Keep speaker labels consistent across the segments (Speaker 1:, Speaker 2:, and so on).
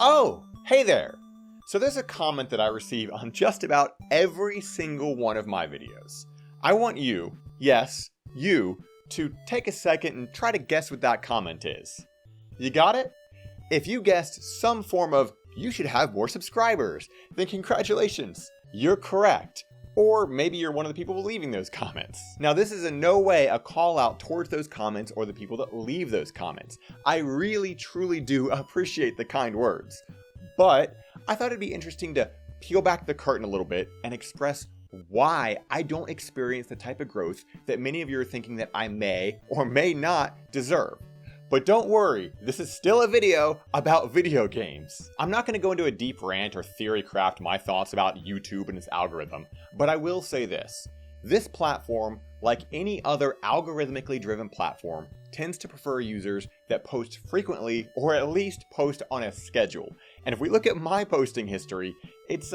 Speaker 1: Oh, hey there! So there's a comment that I receive on just about every single one of my videos. I want you, yes, you, to take a second and try to guess what that comment is. You got it? If you guessed some form of, you should have more subscribers, then congratulations, you're correct. Or maybe you're one of the people leaving those comments. Now, this is in no way a call out towards those comments or the people that leave those comments. I really, truly do appreciate the kind words. But I thought it'd be interesting to peel back the curtain a little bit and express why I don't experience the type of growth that many of you are thinking that I may or may not deserve. But don't worry, this is still a video about video games. I'm not going to go into a deep rant or theory craft my thoughts about YouTube and its algorithm, but I will say this. This platform, like any other algorithmically driven platform, tends to prefer users that post frequently or at least post on a schedule. And if we look at my posting history, it's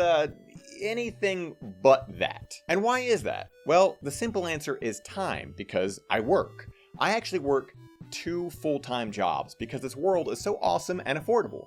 Speaker 1: anything but that. And why is that? Well, the simple answer is time, because I work. I actually work 2 full-time jobs because this world is so awesome and affordable.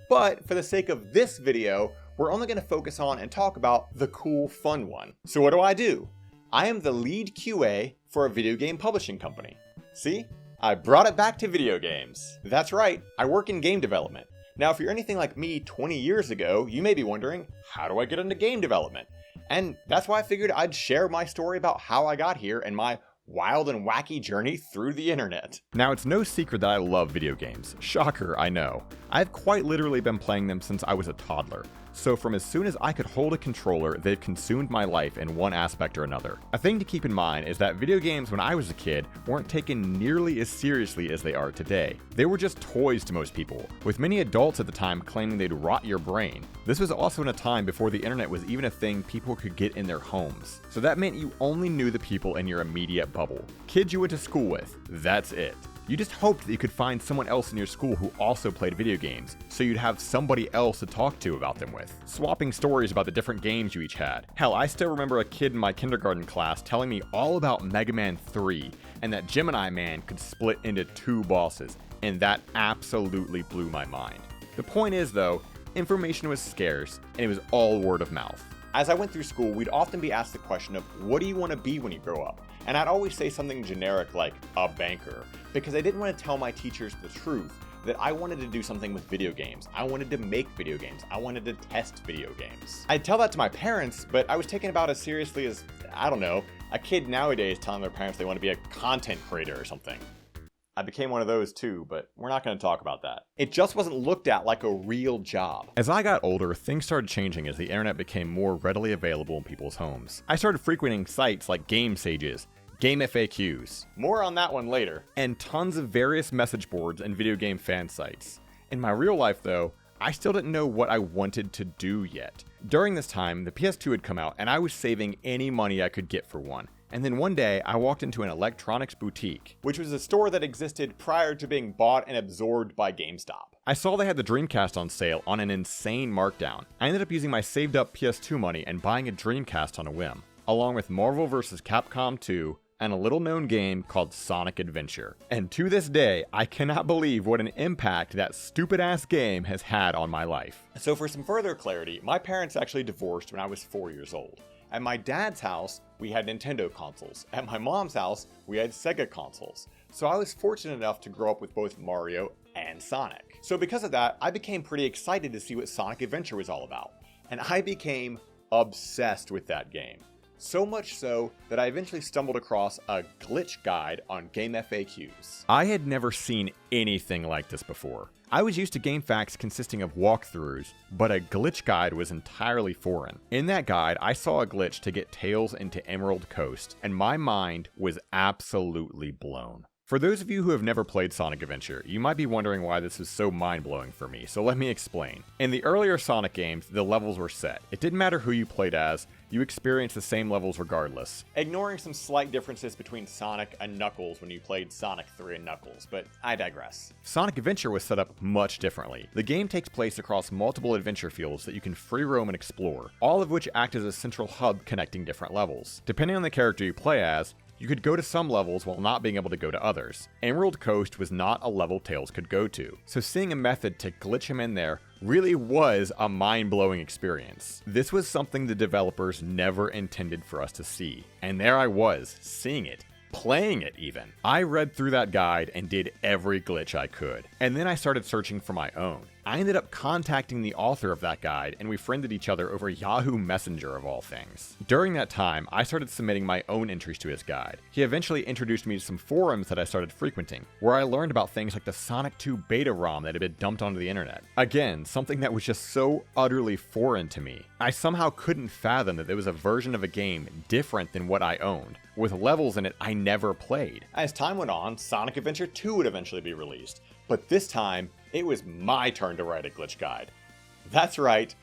Speaker 1: But for the sake of this video, we're only going to focus on and talk about the cool, fun one. So what do? I am the lead QA for a video game publishing company. See? I brought it back to video games. That's right, I work in game development. Now, if you're anything like me 20 years ago, you may be wondering, how do I get into game development? And that's why I figured I'd share my story about how I got here and my wild and wacky journey through the internet. Now, it's no secret that I love video games. Shocker, I know. I've quite literally been playing them since I was a toddler. So from as soon as I could hold a controller, they've consumed my life in one aspect or another. A thing to keep in mind is that video games when I was a kid weren't taken nearly as seriously as they are today. They were just toys to most people, with many adults at the time claiming they'd rot your brain. This was also in a time before the internet was even a thing people could get in their homes. So that meant you only knew the people in your immediate bubble. Kids you went to school with, that's it. You just hoped that you could find someone else in your school who also played video games, so you'd have somebody else to talk to about them with, swapping stories about the different games you each had. Hell, I still remember a kid in my kindergarten class telling me all about Mega Man 3, and that Gemini Man could split into 2 bosses, and that absolutely blew my mind. The point is though, information was scarce, and it was all word of mouth. As I went through school, we'd often be asked the question of, what do you want to be when you grow up? And I'd always say something generic like, a banker, because I didn't want to tell my teachers the truth, that I wanted to do something with video games. I wanted to make video games. I wanted to test video games. I'd tell that to my parents, but I was taken about as seriously as, I don't know, a kid nowadays telling their parents they want to be a content creator or something. I became one of those too, but we're not going to talk about that. It just wasn't looked at like a real job. As I got older, things started changing as the internet became more readily available in people's homes. I started frequenting sites like GameFAQs, GameFAQs, more on that one later, and tons of various message boards and video game fan sites. In my real life though, I still didn't know what I wanted to do yet. During this time, the PS2 had come out and I was saving any money I could get for one. And then one day, I walked into an electronics boutique, which was a store that existed prior to being bought and absorbed by GameStop. I saw they had the Dreamcast on sale on an insane markdown. I ended up using my saved up PS2 money and buying a Dreamcast on a whim, along with Marvel vs. Capcom 2, and a little known game called Sonic Adventure. And to this day, I cannot believe what an impact that stupid ass game has had on my life. So for some further clarity, my parents actually divorced when I was 4 years old. At my dad's house, we had Nintendo consoles. At my mom's house, we had Sega consoles. So I was fortunate enough to grow up with both Mario and Sonic. So because of that, I became pretty excited to see what Sonic Adventure was all about. And I became obsessed with that game. So much so that I eventually stumbled across a glitch guide on GameFAQs. I had never seen anything like this before. I was used to GameFAQs consisting of walkthroughs, but a glitch guide was entirely foreign. In that guide, I saw a glitch to get Tails into Emerald Coast, and my mind was absolutely blown. For those of you who have never played Sonic Adventure, you might be wondering why this is so mind-blowing for me, so let me explain. In the earlier Sonic games, the levels were set. It didn't matter who you played as, you experienced the same levels regardless, ignoring some slight differences between Sonic and Knuckles when you played Sonic 3 and Knuckles, but I digress. Sonic Adventure was set up much differently. The game takes place across multiple adventure fields that you can free roam and explore, all of which act as a central hub connecting different levels. Depending on the character you play as, You could go to some levels while not being able to go to others. Emerald Coast was not a level Tails could go to, so seeing a method to glitch him in there really was a mind-blowing experience. This was something the developers never intended for us to see, and there I was, seeing it. Playing it even. I read through that guide and did every glitch I could, and then I started searching for my own. I ended up contacting the author of that guide, and we friended each other over Yahoo Messenger of all things. During that time, I started submitting my own entries to his guide. He eventually introduced me to some forums that I started frequenting, where I learned about things like the Sonic 2 beta ROM that had been dumped onto the internet. Again, something that was just so utterly foreign to me. I somehow couldn't fathom that there was a version of a game different than what I owned, with levels in it I never played. As time went on, Sonic Adventure 2 would eventually be released, but this time, it was my turn to write a glitch guide. That's right,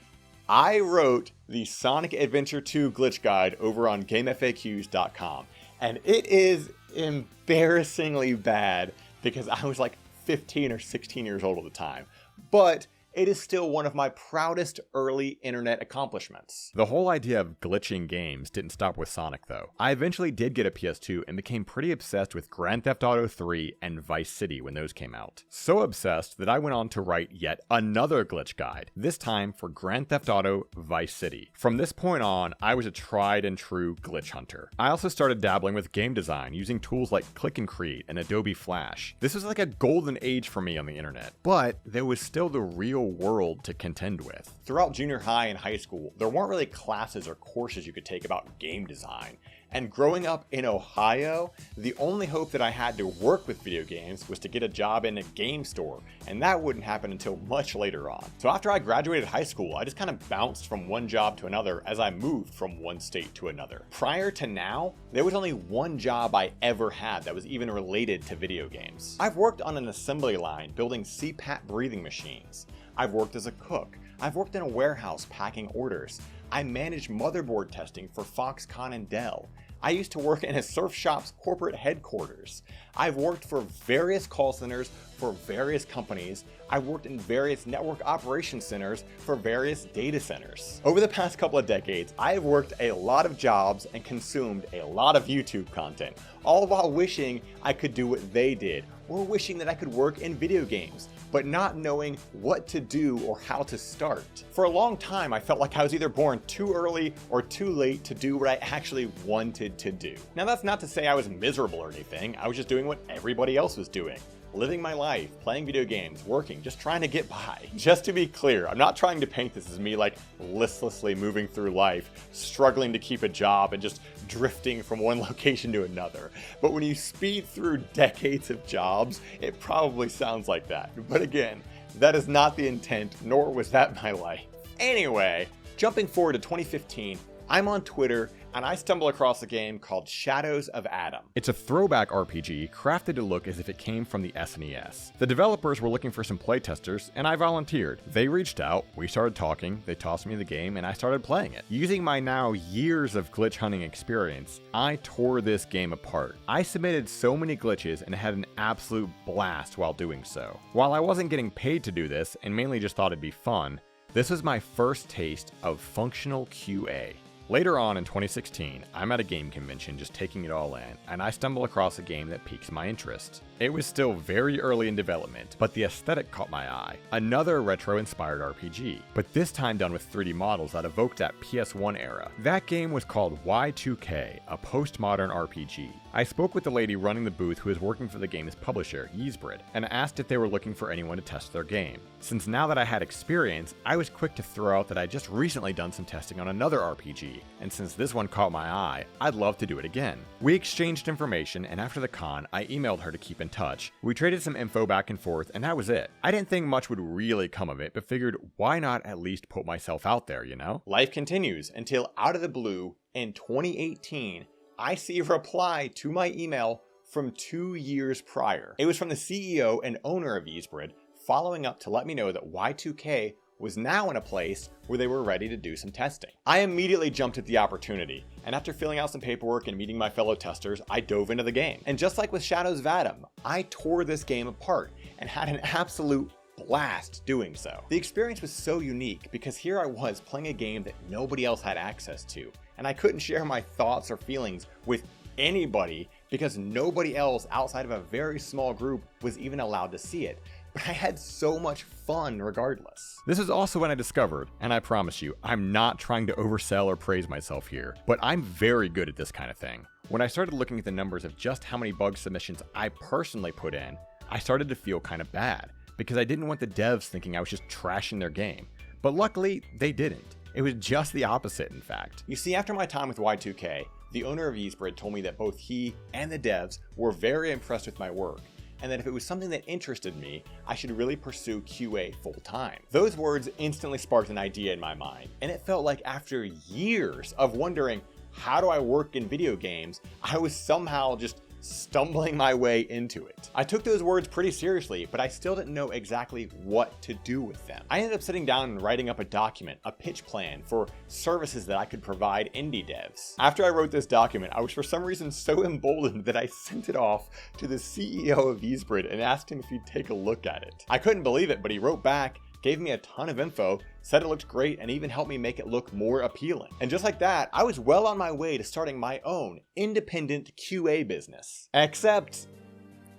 Speaker 1: I wrote the Sonic Adventure 2 glitch guide over on GameFAQs.com, and it is embarrassingly bad because I was like 15 or 16 years old at the time, but it is still one of my proudest early internet accomplishments. The whole idea of glitching games didn't stop with Sonic though. I eventually did get a PS2 and became pretty obsessed with Grand Theft Auto 3 and Vice City when those came out. So obsessed that I went on to write yet another glitch guide, this time for Grand Theft Auto Vice City. From this point on, I was a tried and true glitch hunter. I also started dabbling with game design using tools like Click and Create and Adobe Flash. This was like a golden age for me on the internet, but there was still the real world to contend with. Throughout junior high and high school, there weren't really classes or courses you could take about game design. And growing up in Ohio, the only hope that I had to work with video games was to get a job in a game store, and that wouldn't happen until much later on. So after I graduated high school, I just kind of bounced from one job to another as I moved from one state to another. Prior to now, there was only one job I ever had that was even related to video games. I've worked on an assembly line building CPAP breathing machines. I've worked as a cook. I've worked in a warehouse packing orders. I managed motherboard testing for Foxconn and Dell. I used to work in a surf shop's corporate headquarters. I've worked for various call centers for various companies. I've worked in various network operation centers for various data centers. Over the past couple of decades, I have worked a lot of jobs and consumed a lot of YouTube content, all while wishing I could do what they did, or wishing that I could work in video games, but not knowing what to do or how to start. For a long time, I felt like I was either born too early or too late to do what I actually wanted to do. Now that's not to say I was miserable or anything, I was just doing what everybody else was doing. Living my life, playing video games, working, just trying to get by. Just to be clear, I'm not trying to paint this as me like listlessly moving through life, struggling to keep a job and just drifting from one location to another. But when you speed through decades of jobs, it probably sounds like that. But again, that is not the intent, nor was that my life. Anyway, jumping forward to 2015, I'm on Twitter and I stumble across a game called Shadows of Adam. It's a throwback RPG crafted to look as if it came from the SNES. The developers were looking for some playtesters, and I volunteered. They reached out, we started talking, they tossed me the game, and I started playing it. Using my now years of glitch hunting experience, I tore this game apart. I submitted so many glitches and had an absolute blast while doing so. While I wasn't getting paid to do this, and mainly just thought it'd be fun, this was my first taste of functional QA. Later on in 2016, I'm at a game convention just taking it all in, and I stumble across a game that piques my interest. It was still very early in development, but the aesthetic caught my eye. Another retro-inspired RPG, but this time done with 3D models that evoked that PS1 era. That game was called YIIK, a postmodern RPG. I spoke with the lady running the booth who was working for the game's publisher, YIIK, and asked if they were looking for anyone to test their game. Since now that I had experience, I was quick to throw out that I'd just recently done some testing on another RPG, and since this one caught my eye, I'd love to do it again. We exchanged information, and after the con, I emailed her to keep in touch. We traded some info back and forth, and that was it. I didn't think much would really come of it, but figured why not at least put myself out there, you know? Life continues until out of the blue, in 2018, I see a reply to my email from 2 years prior. It was from the CEO and owner of YIIK, following up to let me know that Y2K was now in a place where they were ready to do some testing. I immediately jumped at the opportunity, and after filling out some paperwork and meeting my fellow testers, I dove into the game. And just like with Shadows of Adam, I tore this game apart and had an absolute blast doing so. The experience was so unique because here I was playing a game that nobody else had access to, and I couldn't share my thoughts or feelings with anybody because nobody else outside of a very small group was even allowed to see it. But I had so much fun regardless. This is also when I discovered, and I promise you, I'm not trying to oversell or praise myself here, but I'm very good at this kind of thing. When I started looking at the numbers of just how many bug submissions I personally put in, I started to feel kind of bad, because I didn't want the devs thinking I was just trashing their game. But luckily, they didn't. It was just the opposite, in fact. You see, after my time with Y2K, the owner of YIIK told me that both he and the devs were very impressed with my work, and that if it was something that interested me, I should really pursue QA full-time. Those words instantly sparked an idea in my mind, and it felt like after years of wondering, how do I work in video games, I was somehow just stumbling my way into it. I took those words pretty seriously, but I still didn't know exactly what to do with them. I ended up sitting down and writing up a document, a pitch plan for services that I could provide indie devs. After I wrote this document, I was for some reason so emboldened that I sent it off to the CEO of YIIK and asked him if he'd take a look at it. I couldn't believe it, but he wrote back, gave me a ton of info, said it looked great, and even helped me make it look more appealing. And just like that, I was well on my way to starting my own independent QA business. Except,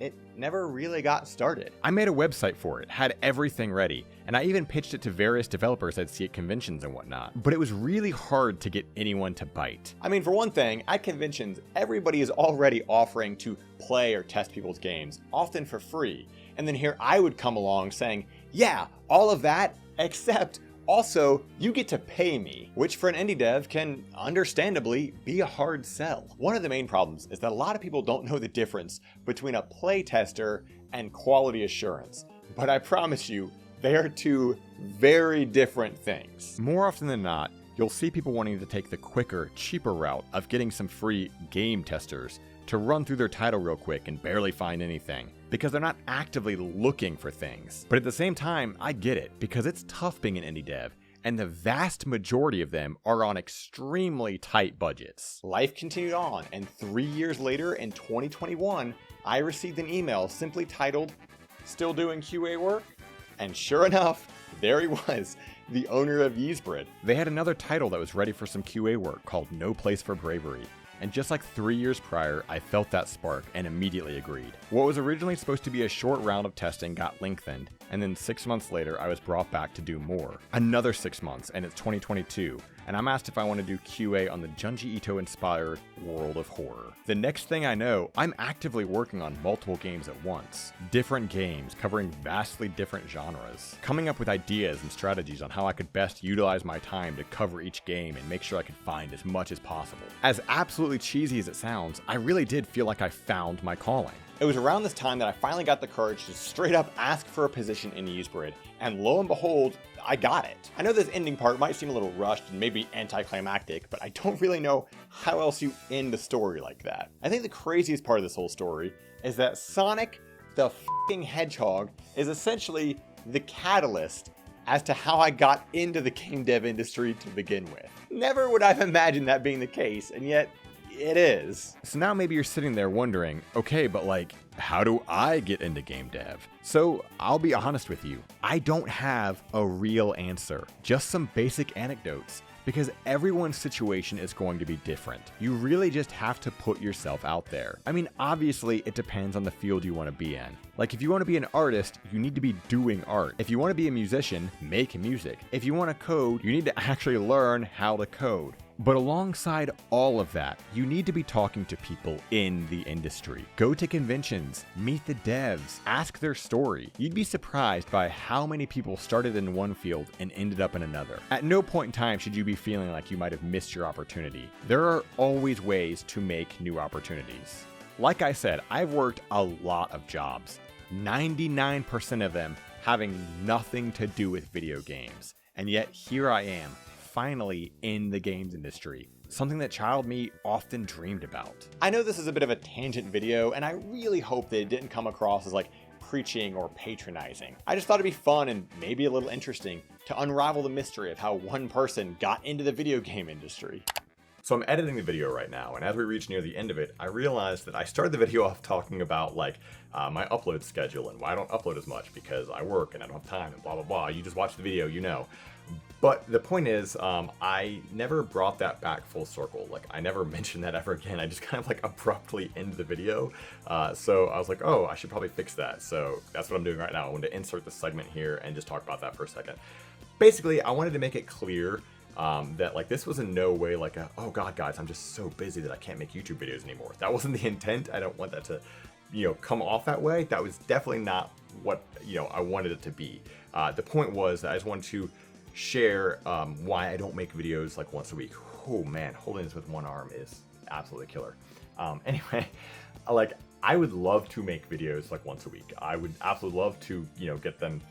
Speaker 1: it never really got started. I made a website for it, had everything ready, and I even pitched it to various developers I'd see at conventions and whatnot. But it was really hard to get anyone to bite. I mean, for one thing, at conventions, everybody is already offering to play or test people's games, often for free. And then here I would come along saying, yeah, all of that, except also, you get to pay me, which for an indie dev can understandably be a hard sell. One of the main problems is that a lot of people don't know the difference between a play tester and quality assurance, but I promise you, they are two very different things. More often than not, you'll see people wanting to take the quicker, cheaper route of getting some free game testers to run through their title real quick and barely find anything, because they're not actively looking for things. But at the same time, I get it, because it's tough being an indie dev, and the vast majority of them are on extremely tight budgets. Life continued on, and 3 years later, in 2021, I received an email simply titled, "Still doing QA work?" And sure enough, there he was, the owner of YIIK. They had another title that was ready for some QA work called No Place for Bravery. And just like 3 years prior, I felt that spark and immediately agreed. What was originally supposed to be a short round of testing got lengthened, and then 6 months later, I was brought back to do more. Another 6 months, and it's 2022, and I'm asked if I want to do QA on the Junji Ito-inspired World of Horror. The next thing I know, I'm actively working on multiple games at once. Different games covering vastly different genres. Coming up with ideas and strategies on how I could best utilize my time to cover each game and make sure I could find as much as possible. As absolutely cheesy as it sounds, I really did feel like I found my calling. It was around this time that I finally got the courage to straight up ask for a position in YIIK, and lo and behold, I got it. I know this ending part might seem a little rushed and maybe anticlimactic, but I don't really know how else you end a story like that. I think the craziest part of this whole story is that Sonic the f***ing Hedgehog is essentially the catalyst as to how I got into the game dev industry to begin with. Never would I have imagined that being the case, and yet it is. So now maybe you're sitting there wondering, okay, but like, how do I get into game dev? So I'll be honest with you, I don't have a real answer, just some basic anecdotes, because everyone's situation is going to be different. You really just have to put yourself out there. I mean, obviously it depends on the field you want to be in. Like if you want to be an artist, you need to be doing art. If you want to be a musician, make music. If you want to code, you need to actually learn how to code. But alongside all of that, you need to be talking to people in the industry. Go to conventions, meet the devs, ask their story. You'd be surprised by how many people started in one field and ended up in another. At no point in time should you be feeling like you might have missed your opportunity. There are always ways to make new opportunities. Like I said, I've worked a lot of jobs, 99% of them having nothing to do with video games. And yet here I am, finally in the games industry, something that child me often dreamed about. I know this is a bit of a tangent video, and I really hope that it didn't come across as like preaching or patronizing. I just thought it'd be fun and maybe a little interesting to unravel the mystery of how one person got into the video game industry. So I'm editing the video right now, and as we reach near the end of it, I realized that I started the video off talking about like my upload schedule and why I don't upload as much because I work and I don't have time and blah blah blah. You just watch the video, you know. But the point is, I never brought that back full circle. Like, I never mentioned that ever again. I just kind of like abruptly end the video. So I was like, oh, I should probably fix that. So that's what I'm doing right now. I wanted to insert this segment here and just talk about that for a second. Basically, I wanted to make it clear that like this was in no way like a, oh god guys, I'm just so busy that I can't make YouTube videos anymore. That wasn't the intent. I don't want that to, you know, come off that way. That was definitely not what, you know, I wanted it to be. The point was that I just wanted to share why I don't make videos like once a week. Oh man, holding this with one arm is absolutely killer. Anyway, like I would love to make videos like once a week. I would absolutely love to, you know, get them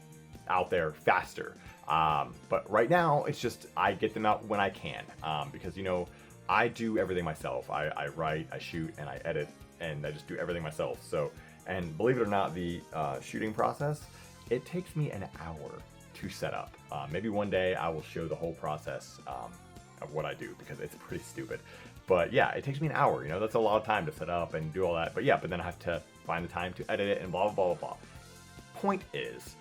Speaker 1: out there faster. But right now it's just, I get them out when I can, because, you know, I do everything myself. I write, I shoot, and I edit, and I just do everything myself. So, and believe it or not, the shooting process, it takes me an hour to set up. Maybe one day I will show the whole process of what I do, because it's pretty stupid. But yeah, it takes me an hour, you know, that's a lot of time to set up and do all that. But yeah, but then I have to find the time to edit it and blah, blah, blah, blah. Point is,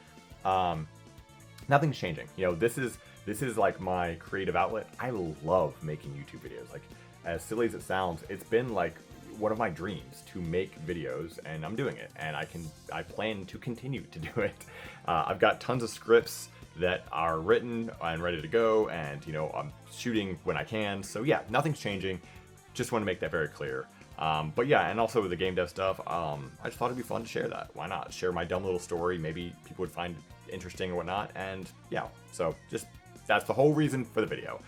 Speaker 1: nothing's changing. You know, this is like my creative outlet. I love making YouTube videos. Like, as silly as it sounds, it's been like one of my dreams to make videos, and I'm doing it, and I plan to continue to do it. I've got tons of scripts that are written and ready to go, and, you know, I'm shooting when I can. So yeah, nothing's changing. Just want to make that very clear. But yeah, and also with the game dev stuff, I just thought it'd be fun to share that. Why not share my dumb little story? Maybe people would find it interesting or whatnot. And yeah, so just, that's the whole reason for the video.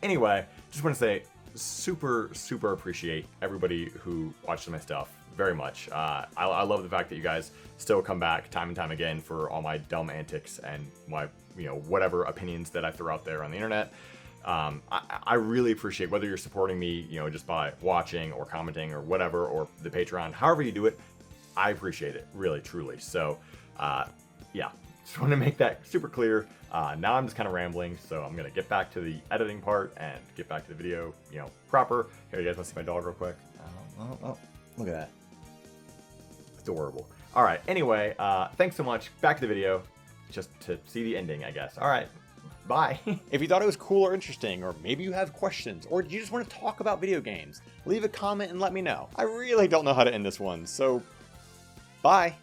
Speaker 1: Anyway, just want to say super appreciate everybody who watches my stuff very much. I love the fact that you guys still come back time and time again for all my dumb antics and my, you know, whatever opinions that I throw out there on the internet. I really appreciate whether you're supporting me, you know, just by watching or commenting or whatever, or the Patreon, however you do it. I appreciate it, really, truly. So, yeah, just want to make that super clear. Now I'm just kind of rambling, so I'm gonna get back to the editing part and get back to the video, you know, proper. Here, you guys want to see my dog real quick? Oh, look at that. Adorable. All right. Anyway, thanks so much. Back to the video, just to see the ending, I guess. All right. Bye. If you thought it was cool or interesting, or maybe you have questions, or you just want to talk about video games, leave a comment and let me know. I really don't know how to end this one, so bye.